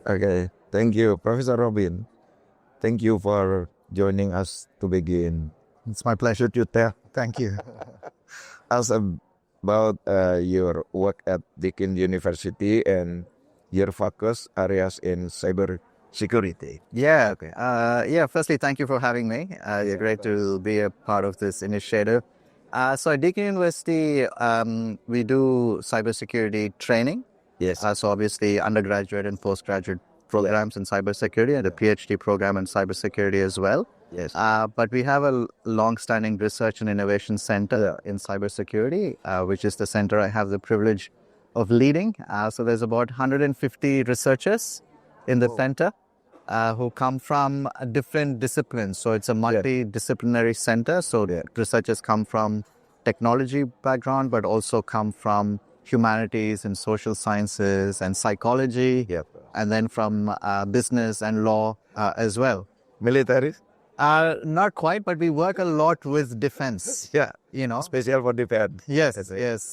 Okay, thank you, Professor Robin. Thank you for joining us to begin. It's my pleasure. Should you tell Thank you. us about your work at Deakin University and your focus areas in cybersecurity? Yeah. Okay. Firstly, thank you for having me. It's great to be a part of this initiative. So at Deakin University, we do cybersecurity training. Yes. So obviously undergraduate and postgraduate programs in cybersecurity and a PhD program in cybersecurity as well. Yes. But we have a long-standing research and innovation center in cybersecurity, which is the center I have the privilege of leading. So there's about 150 researchers in the center who come from different disciplines. So it's a multidisciplinary center. So researchers come from technology background, but also come from humanities and social sciences and psychology, and then from business and law as well. Military? Not quite, but we work a lot with defense. Yeah. Special for defense. Yes.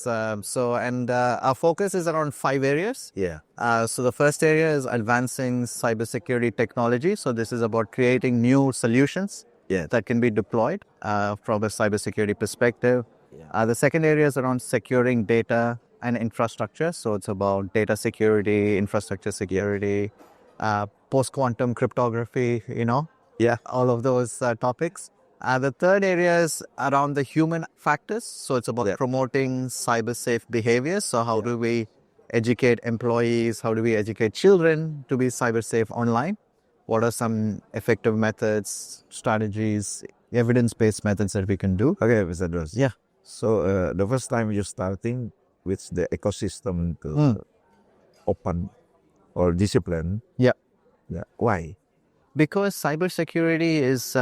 Our focus is around 5 areas. Yeah. So the first area is advancing cybersecurity technology. So this is about creating new solutions that can be deployed from a cybersecurity perspective. The second area is around securing data and infrastructure. So it's about data security, infrastructure security, post-quantum cryptography, all of those topics. The third area is around the human factors. So it's about promoting cyber-safe behaviors. So how do we educate employees? How do we educate children to be cyber-safe online? What are some effective methods, strategies, evidence-based methods that we can do? Okay, Mr. Doss. Yeah. So the first time you're starting with the ecosystem to open or discipline. Yeah. Why? Because cybersecurity is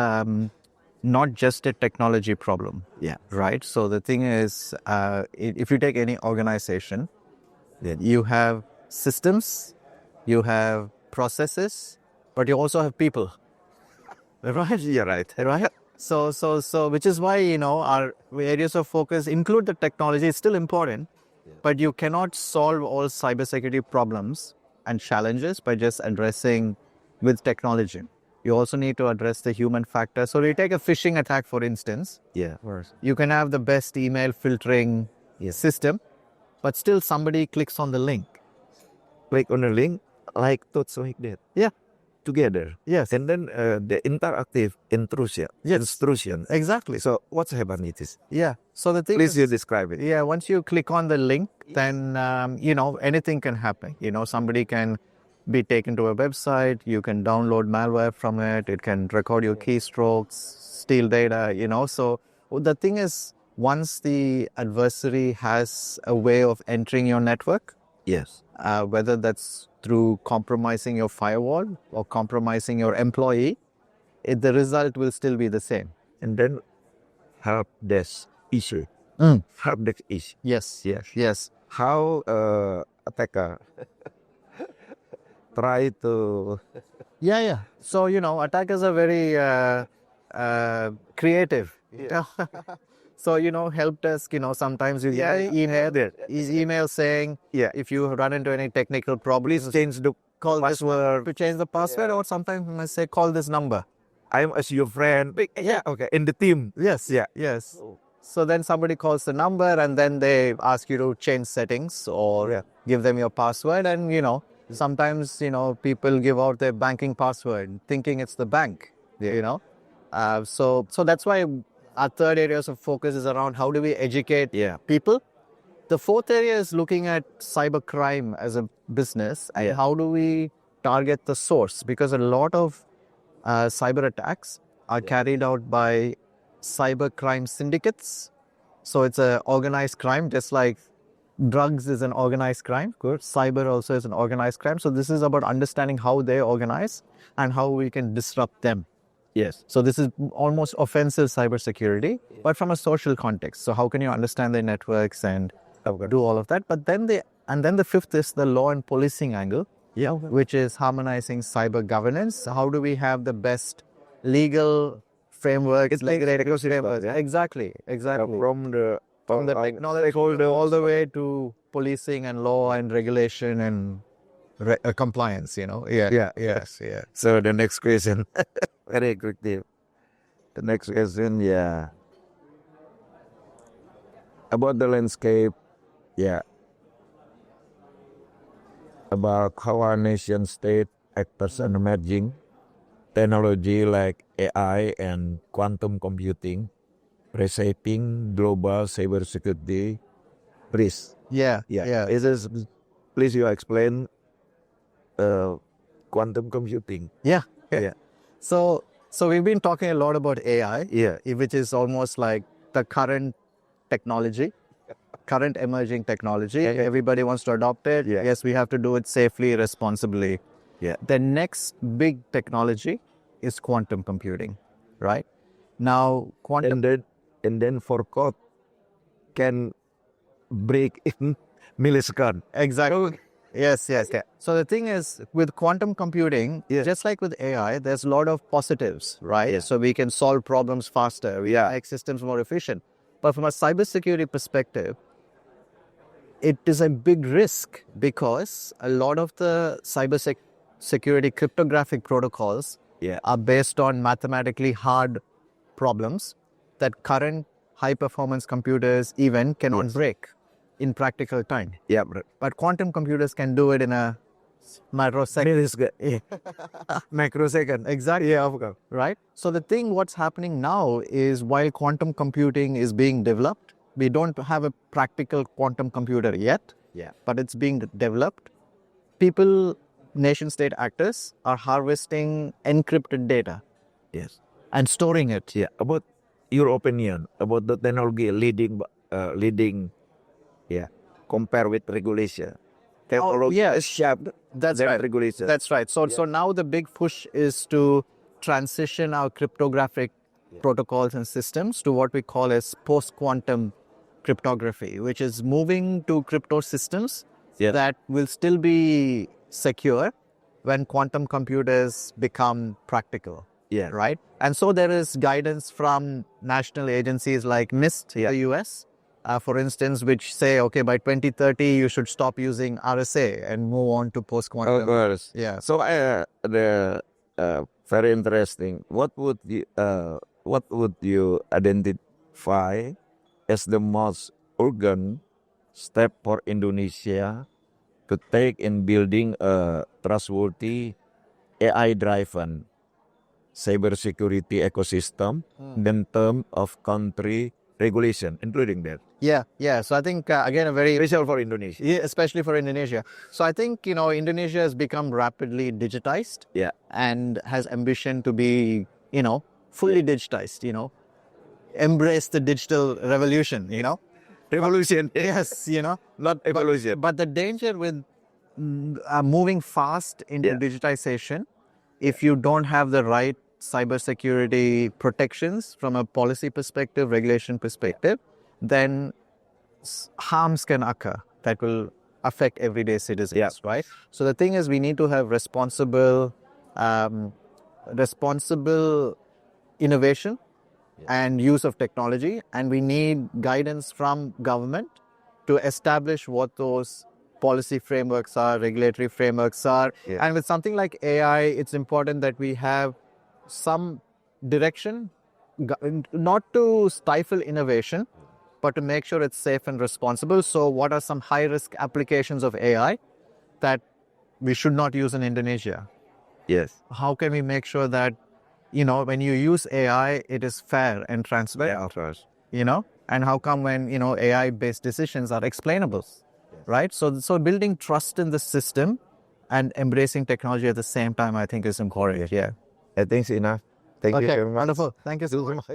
not just a technology problem. Yeah. Right? So the thing is, if you take any organization, you have systems, you have processes, but you also have people. Right? You're right. Right? So, which is why, our areas of focus include the technology. It's still important, but you cannot solve all cybersecurity problems and challenges by just addressing with technology. You also need to address the human factor. So we take a phishing attack, for instance. Yeah. You can have the best email filtering system, but still somebody clicks on the link. Click on the link, like thoughts like that. Yeah. Together. Yes. And then the interactive intrusion. Exactly. So what's happened it is? Yeah. So the thing Please you describe it. Yeah. Once you click on the link, then, anything can happen. Somebody can be taken to a website. You can download malware from it. It can record your keystrokes, steal data, So the thing is, once the adversary has a way of entering your network, yes, whether that's through compromising your firewall or compromising your employee, the result will still be the same. And then help desk issue. Help desk issue. Yes. How attacker try to... Yeah. So, attackers are very creative. Yeah. So, help desk, sometimes you get email saying, if you run into any technical problems, change the password. To change the password, or sometimes I say, call this number. I'm as your friend. Okay. In the team. Yes. So then somebody calls the number and then they ask you to change settings or give them your password. And, sometimes, people give out their banking password thinking it's the bank, So that's why our third areas of focus is around how do we educate people. The fourth area is looking at cybercrime as a business and how do we target the source, because a lot of cyber attacks are carried out by cybercrime syndicates. So it's an organized crime, just like drugs is an organized crime. Cyber also is an organized crime. So this is about understanding how they organize and how we can disrupt them. Yes. So this is almost offensive cybersecurity, but from a social context. So how can you understand their networks and do all of that? But then the fifth is the law and policing angle, which is harmonizing cyber governance. How do we have the best legal framework? It's like framework. Exactly. From the technology all the way to policing and law and regulation and compliance, Yes. So the next question, very quickly. The next question, about the landscape, about how our nation state actors on emerging technology like AI and quantum computing, reshaping global cybersecurity risk. Yeah. Please you explain quantum computing. Yeah. Yeah. So we've been talking a lot about AI, Yeah. which is almost like the current technology, current emerging technology. Everybody wants to adopt it. Yeah. Yes, we have to do it safely, responsibly. Yeah. The next big technology is quantum computing, right? Now, quantum... And then for code can break in millisecond. Exactly. Yes. So the thing is, with quantum computing, just like with AI, there's a lot of positives, right? Yeah. So we can solve problems faster, we make systems more efficient. But from a cybersecurity perspective, it is a big risk because a lot of the cybersecurity cryptographic protocols are based on mathematically hard problems that current high-performance computers even cannot break in practical time. Yeah, But quantum computers can do it in a matter of seconds. Microsecond. Exactly. Yeah, of course. Right? So the thing what's happening now is while quantum computing is being developed, we don't have a practical quantum computer yet, but it's being developed. People, nation-state actors are harvesting encrypted data and storing it. Yeah, about your opinion about the technology leading, compare with regulation. Technology is sharp. That's than right. Regulation. That's right. So now the big push is to transition our cryptographic protocols and systems to what we call as post-quantum cryptography, which is moving to crypto systems that will still be secure when quantum computers become practical. Right? And so there is guidance from national agencies like NIST in the US, for instance, which say, okay, by 2030, you should stop using RSA and move on to post-quantum. Of course. Yeah. So very interesting. What would you identify as the most urgent step for Indonesia to take in building a trustworthy AI-driven cybersecurity ecosystem in terms of country regulation, including that? Yeah. So I think, again, a very... Special for Indonesia. Yeah, especially for Indonesia. So I think, Indonesia has become rapidly digitized and has ambition to be, fully digitized, embrace the digital revolution, Revolution. Yes, Not evolution. But the danger with moving fast into digitization, if you don't have the right cybersecurity protections from a policy perspective, regulation perspective, then harms can occur that will affect everyday citizens, right? So the thing is, we need to have responsible innovation and use of technology, and we need guidance from government to establish what those policy frameworks are, regulatory frameworks are. And with something like AI, it's important that we have some direction, not to stifle innovation, but to make sure it's safe and responsible. So what are some high-risk applications of AI that we should not use in Indonesia? Yes. How can we make sure that, when you use AI, it is fair and transparent? Yeah, of course. And how come when, AI-based decisions are explainable, right? So building trust in the system and embracing technology at the same time, I think is important. I think it's enough. Thank you very much. Wonderful. Thank you so much.